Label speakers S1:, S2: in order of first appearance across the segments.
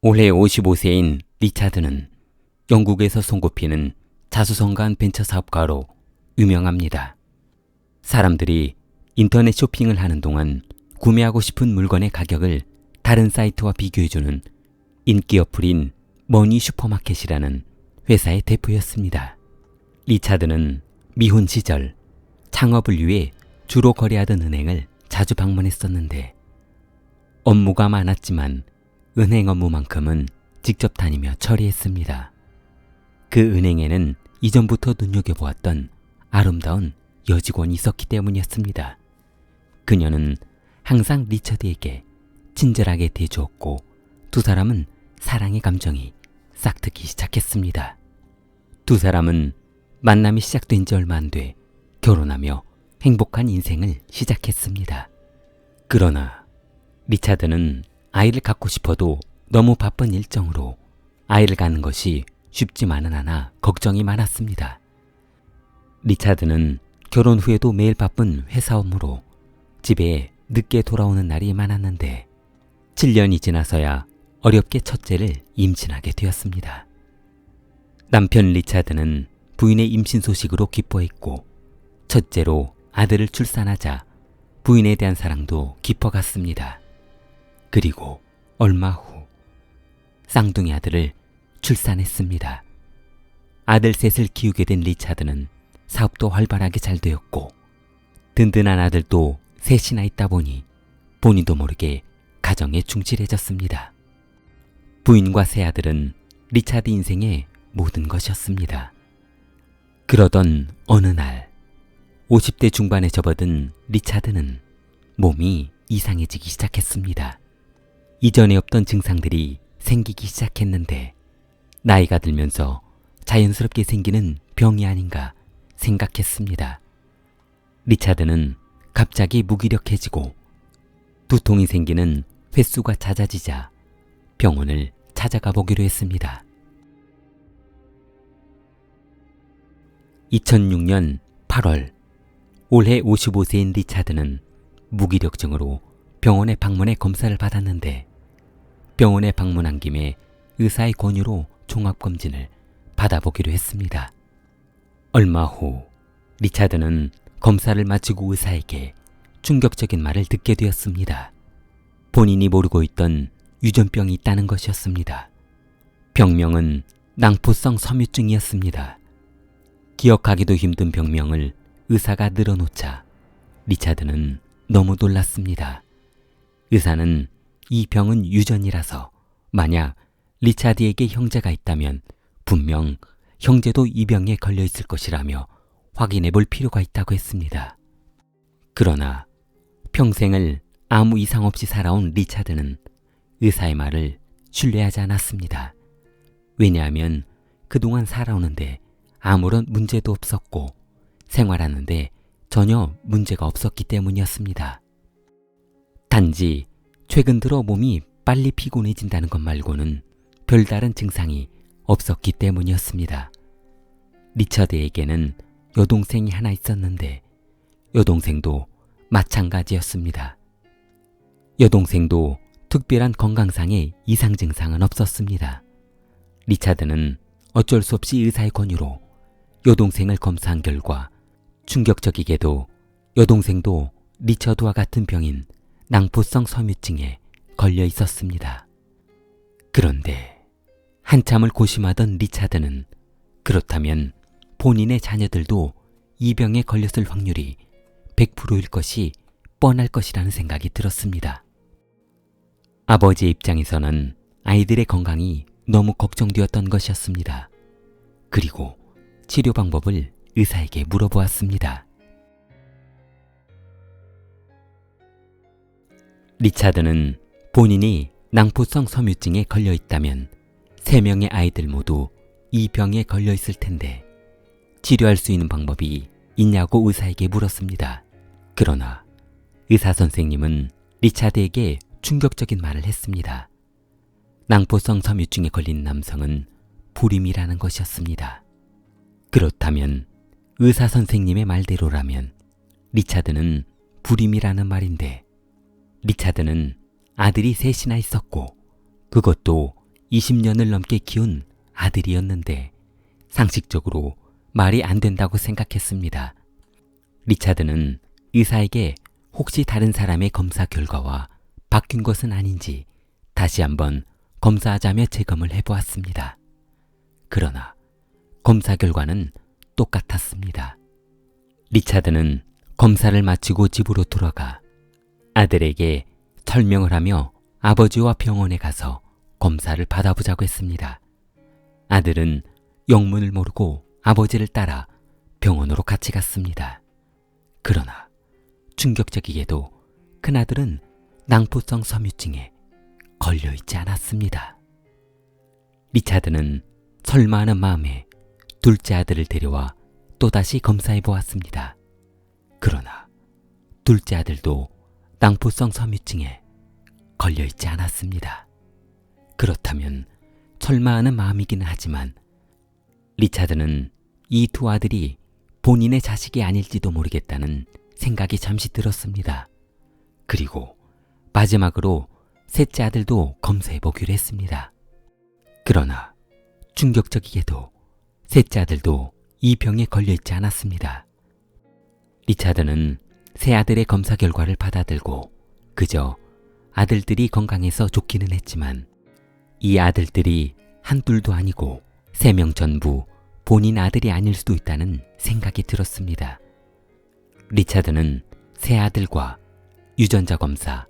S1: 올해 55세인 리차드는 영국에서 손꼽히는 자수성가한 벤처 사업가로 유명합니다. 사람들이 인터넷 쇼핑을 하는 동안 구매하고 싶은 물건의 가격을 다른 사이트와 비교해주는 인기 어플인 머니 슈퍼마켓이라는 회사의 대표였습니다. 리차드는 미혼 시절 창업을 위해 주로 거래하던 은행을 자주 방문했었는데 업무가 많았지만 은행 업무만큼은 직접 다니며 처리했습니다. 그 은행에는 이전부터 눈여겨보았던 아름다운 여직원이 있었기 때문이었습니다. 그녀는 항상 리처드에게 친절하게 대해주었고 두 사람은 사랑의 감정이 싹트기 시작했습니다. 두 사람은 만남이 시작된 지 얼마 안 돼 결혼하며 행복한 인생을 시작했습니다. 그러나 리차드는 아이를 갖고 싶어도 너무 바쁜 일정으로 아이를 갖는 것이 쉽지만은 않아 걱정이 많았습니다. 리차드는 결혼 후에도 매일 바쁜 회사 업무로 집에 늦게 돌아오는 날이 많았는데 7년이 지나서야 어렵게 첫째를 임신하게 되었습니다. 남편 리차드는 부인의 임신 소식으로 기뻐했고 첫째로 아들을 출산하자 부인에 대한 사랑도 깊어갔습니다. 그리고 얼마 후 쌍둥이 아들을 출산했습니다. 아들 셋을 키우게 된 리차드는 사업도 활발하게 잘 되었고 든든한 아들도 셋이나 있다 보니 본인도 모르게 가정에 충실해졌습니다. 부인과 세 아들은 리차드 인생의 모든 것이었습니다. 그러던 어느 날 50대 중반에 접어든 리차드는 몸이 이상해지기 시작했습니다. 이전에 없던 증상들이 생기기 시작했는데 나이가 들면서 자연스럽게 생기는 병이 아닌가 생각했습니다. 리차드는 갑자기 무기력해지고 두통이 생기는 횟수가 잦아지자 병원을 찾아가 보기로 했습니다. 2006년 8월 올해 55세인 리차드는 무기력증으로 병원에 방문해 검사를 받았는데 병원에 방문한 김에 의사의 권유로 종합검진을 받아보기로 했습니다. 얼마 후 리차드는 검사를 마치고 의사에게 충격적인 말을 듣게 되었습니다. 본인이 모르고 있던 유전병이 있다는 것이었습니다. 병명은 낭포성 섬유증이었습니다. 기억하기도 힘든 병명을 의사가 늘어놓자 리차드는 너무 놀랐습니다. 의사는 이 병은 유전이라서 만약 리차드에게 형제가 있다면 분명 형제도 이 병에 걸려 있을 것이라며 확인해 볼 필요가 있다고 했습니다. 그러나 평생을 아무 이상 없이 살아온 리차드는 의사의 말을 신뢰하지 않았습니다. 왜냐하면 그동안 살아오는데 아무런 문제도 없었고 생활하는데 전혀 문제가 없었기 때문이었습니다. 단지 최근 들어 몸이 빨리 피곤해진다는 것 말고는 별다른 증상이 없었기 때문이었습니다. 리처드에게는 여동생이 하나 있었는데 여동생도 마찬가지였습니다. 여동생도 특별한 건강상의 이상 증상은 없었습니다. 리차드는 어쩔 수 없이 의사의 권유로 여동생을 검사한 결과 충격적이게도 여동생도 리처드와 같은 병인 낭포성 섬유증에 걸려 있었습니다. 그런데 한참을 고심하던 리차드는 그렇다면 본인의 자녀들도 이 병에 걸렸을 확률이 100%일 것이 뻔할 것이라는 생각이 들었습니다. 아버지의 입장에서는 아이들의 건강이 너무 걱정되었던 것이었습니다. 그리고 치료 방법을 의사에게 물어보았습니다. 리차드는 본인이 낭포성 섬유증에 걸려 있다면 3명의 아이들 모두 이 병에 걸려 있을 텐데 치료할 수 있는 방법이 있냐고 의사에게 물었습니다. 그러나 의사 선생님은 리차드에게 충격적인 말을 했습니다. 낭포성 섬유증에 걸린 남성은 불임이라는 것이었습니다. 그렇다면 의사 선생님의 말대로라면 리차드는 불임이라는 말인데 리차드는 아들이 셋이나 있었고 그것도 20년을 넘게 키운 아들이었는데 상식적으로 말이 안 된다고 생각했습니다. 리차드는 의사에게 혹시 다른 사람의 검사 결과와 바뀐 것은 아닌지 다시 한번 검사하자며 재검을 해보았습니다. 그러나 검사 결과는 똑같았습니다. 리차드는 검사를 마치고 집으로 돌아가 아들에게 설명을 하며 아버지와 병원에 가서 검사를 받아보자고 했습니다. 아들은 영문을 모르고 아버지를 따라 병원으로 같이 갔습니다. 그러나 충격적이게도 큰아들은 낭포성 섬유증에 걸려있지 않았습니다. 리차드는 설마 하는 마음에 둘째 아들을 데려와 또다시 검사해 보았습니다. 그러나 둘째 아들도 낭포성 섬유증에 걸려있지 않았습니다. 그렇다면 설마 하는 마음이기는 하지만 리차드는 이 두 아들이 본인의 자식이 아닐지도 모르겠다는 생각이 잠시 들었습니다. 그리고 마지막으로 셋째 아들도 검사해 보기로 했습니다. 그러나 충격적이게도 셋째 아들도 이 병에 걸려있지 않았습니다. 리차드는 세 아들의 검사 결과를 받아들고 그저 아들들이 건강해서 좋기는 했지만 이 아들들이 한둘도 아니고 3명 전부 본인 아들이 아닐 수도 있다는 생각이 들었습니다. 리차드는 세 아들과 유전자 검사,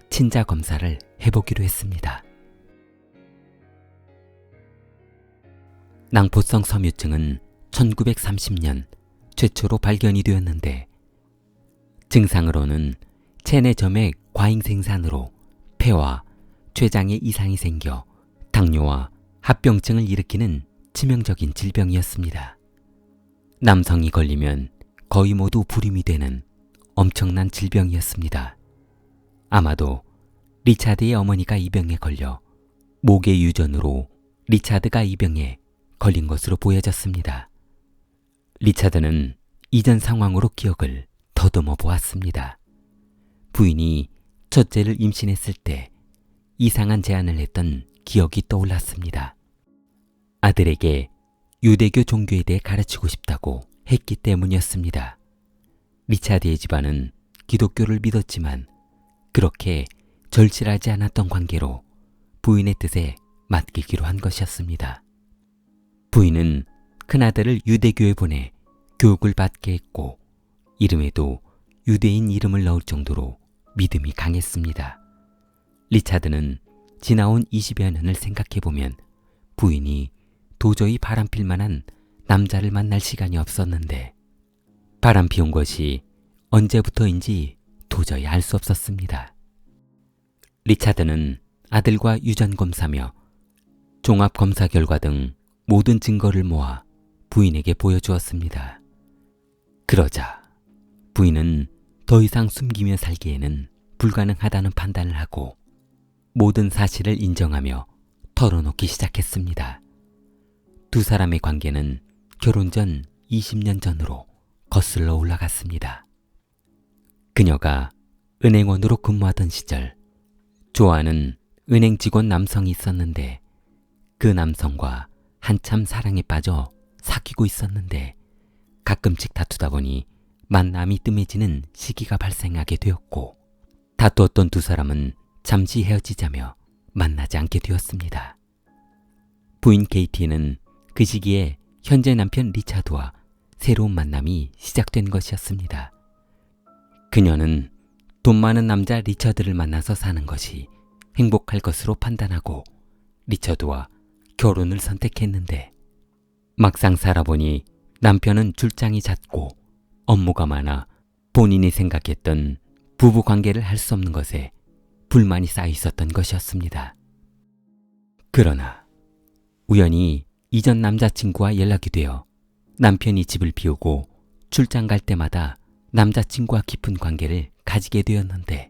S1: 친자 검사를 해보기로 했습니다. 낭포성 섬유증은 1930년 최초로 발견이 되었는데 증상으로는 체내 점액 과잉 생산으로 폐와 췌장에 이상이 생겨 당뇨와 합병증을 일으키는 치명적인 질병이었습니다. 남성이 걸리면 거의 모두 불임이 되는 엄청난 질병이었습니다. 아마도 리차드의 어머니가 이 병에 걸려 모계 유전으로 리차드가 이 병에 걸린 것으로 보여졌습니다. 리차드는 이전 상황으로 기억을 더듬어 보았습니다. 부인이 첫째를 임신했을 때 이상한 제안을 했던 기억이 떠올랐습니다. 아들에게 유대교 종교에 대해 가르치고 싶다고 했기 때문이었습니다. 리차드의 집안은 기독교를 믿었지만 그렇게 절실하지 않았던 관계로 부인의 뜻에 맡기기로 한 것이었습니다. 부인은 큰아들을 유대교에 보내 교육을 받게 했고 이름에도 유대인 이름을 넣을 정도로 믿음이 강했습니다. 리차드는 지나온 20여 년을 생각해보면 부인이 도저히 바람필 만한 남자를 만날 시간이 없었는데 바람 피운 것이 언제부터인지 도저히 알 수 없었습니다. 리차드는 아들과 유전검사며 종합검사 결과 등 모든 증거를 모아 부인에게 보여주었습니다. 그러자 부인은 더 이상 숨기며 살기에는 불가능하다는 판단을 하고 모든 사실을 인정하며 털어놓기 시작했습니다. 두 사람의 관계는 결혼 전 20년 전으로 거슬러 올라갔습니다. 그녀가 은행원으로 근무하던 시절 좋아하는 은행 직원 남성이 있었는데 그 남성과 한참 사랑에 빠져 사귀고 있었는데 가끔씩 다투다 보니 만남이 뜸해지는 시기가 발생하게 되었고 다투었던 두 사람은 잠시 헤어지자며 만나지 않게 되었습니다. 부인 케이티는 그 시기에 현재 남편 리차드와 새로운 만남이 시작된 것이었습니다. 그녀는 돈 많은 남자 리처드를 만나서 사는 것이 행복할 것으로 판단하고 리처드와 결혼을 선택했는데 막상 살아보니 남편은 출장이 잦고 업무가 많아 본인이 생각했던 부부 관계를 할 수 없는 것에 불만이 쌓여 있었던 것이었습니다. 그러나 우연히 이전 남자친구와 연락이 되어 남편이 집을 비우고 출장 갈 때마다 남자친구와 깊은 관계를 가지게 되었는데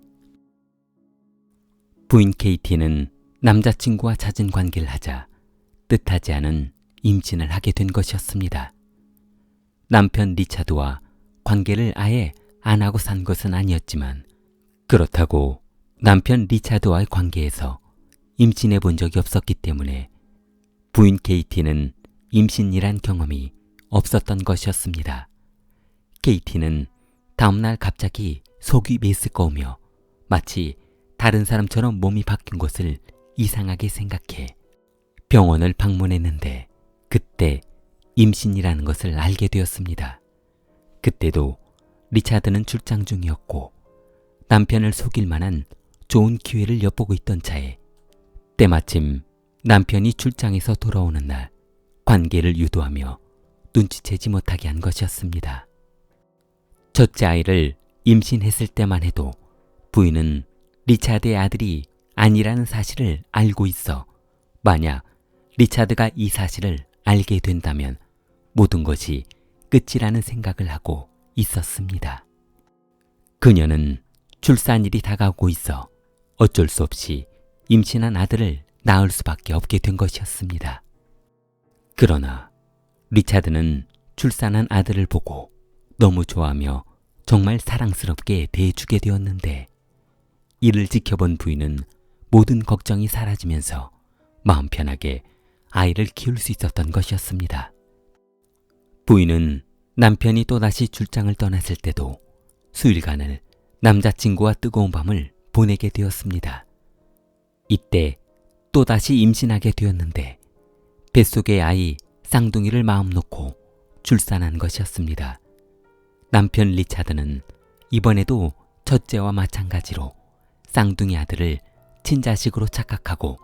S1: 부인 케이티는 남자친구와 잦은 관계를 하자 뜻하지 않은 임신을 하게 된 것이었습니다. 남편 리차드와 관계를 아예 안 하고 산 것은 아니었지만 그렇다고 남편 리차드와의 관계에서 임신해 본 적이 없었기 때문에 부인 케이티는 임신이란 경험이 없었던 것이었습니다. 케이티는 다음날 갑자기 속이 메스꺼우며 마치 다른 사람처럼 몸이 바뀐 것을 이상하게 생각해 병원을 방문했는데 그때 임신이라는 것을 알게 되었습니다. 그때도 리차드는 출장 중이었고 남편을 속일 만한 좋은 기회를 엿보고 있던 차에 때마침 남편이 출장에서 돌아오는 날 관계를 유도하며 눈치채지 못하게 한 것이었습니다. 첫째 아이를 임신했을 때만 해도 부인은 리차드의 아들이 아니라는 사실을 알고 있어 만약 리차드가 이 사실을 알게 된다면 모든 것이 끝이라는 생각을 하고 있었습니다. 그녀는 출산일이 다가오고 있어 어쩔 수 없이 임신한 아들을 낳을 수밖에 없게 된 것이었습니다. 그러나 리차드는 출산한 아들을 보고 너무 좋아하며 정말 사랑스럽게 대해주게 되었는데 이를 지켜본 부인은 모든 걱정이 사라지면서 마음 편하게 아이를 키울 수 있었던 것이었습니다. 부인은 남편이 또다시 출장을 떠났을 때도 수일간을 남자친구와 뜨거운 밤을 보내게 되었습니다. 이때 또다시 임신하게 되었는데 뱃속의 아이 쌍둥이를 마음 놓고 출산한 것이었습니다. 남편 리차드는 이번에도 첫째와 마찬가지로 쌍둥이 아들을 친자식으로 착각하고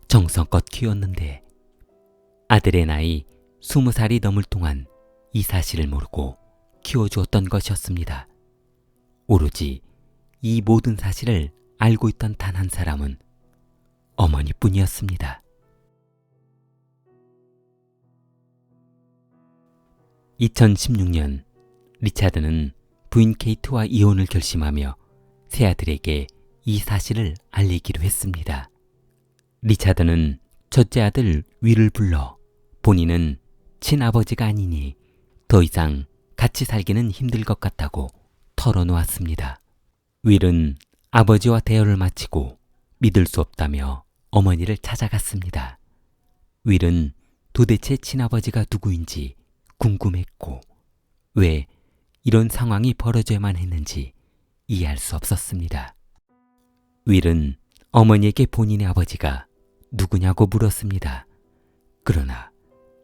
S1: 정성껏 키웠는데 아들의 나이 20살이 넘을 동안 이 사실을 모르고 키워주었던 것이었습니다. 오로지 이 모든 사실을 알고 있던 단 한 사람은 어머니뿐이었습니다. 2016년 리차드는 부인 케이트와 이혼을 결심하며 새아들에게 이 사실을 알리기로 했습니다. 리차드는 첫째 아들 윌을 불러 본인은 친아버지가 아니니 더 이상 같이 살기는 힘들 것 같다고 털어놓았습니다. 윌은 아버지와 대화를 마치고 믿을 수 없다며 어머니를 찾아갔습니다. 윌은 도대체 친아버지가 누구인지 궁금했고 왜 이런 상황이 벌어져야만 했는지 이해할 수 없었습니다. 윌은 어머니에게 본인의 아버지가 누구냐고 물었습니다. 그러나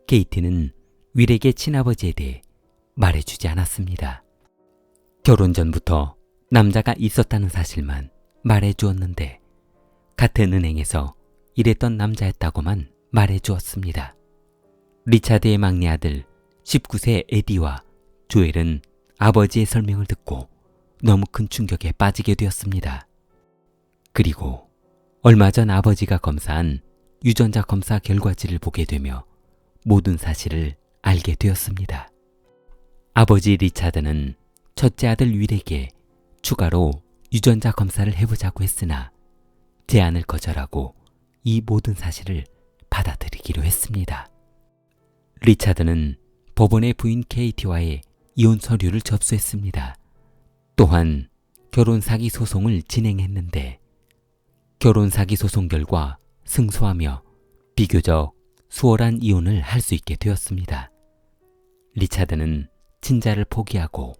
S1: 케이티는 윌에게 친아버지에 대해 말해주지 않았습니다. 결혼 전부터 남자가 있었다는 사실만 말해주었는데 같은 은행에서 일했던 남자였다고만 말해주었습니다. 리차드의 막내 아들 19세 에디와 조엘은 아버지의 설명을 듣고 너무 큰 충격에 빠지게 되었습니다. 그리고 얼마 전 아버지가 검사한 유전자 검사 결과지를 보게 되며 모든 사실을 알게 되었습니다. 아버지 리차드는 첫째 아들 윌에게 추가로 유전자 검사를 해보자고 했으나 제안을 거절하고 이 모든 사실을 받아들이기로 했습니다. 리차드는 법원에 부인 케이티와의 이혼 서류를 접수했습니다. 또한 결혼 사기 소송을 진행했는데 결혼 사기 소송 결과 승소하며 비교적 수월한 이혼을 할 수 있게 되었습니다. 리차드는 친자를 포기하고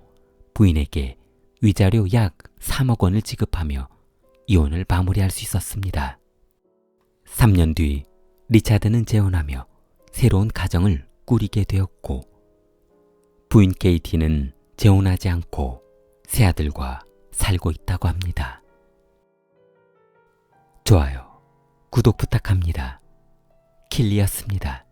S1: 부인에게 위자료 약 3억 원을 지급하며 이혼을 마무리할 수 있었습니다. 3년 뒤 리차드는 재혼하며 새로운 가정을 꾸리게 되었고 부인 케이티는 재혼하지 않고 새아들과 살고 있다고 합니다. 좋아요, 구독 부탁합니다. 킬리였습니다.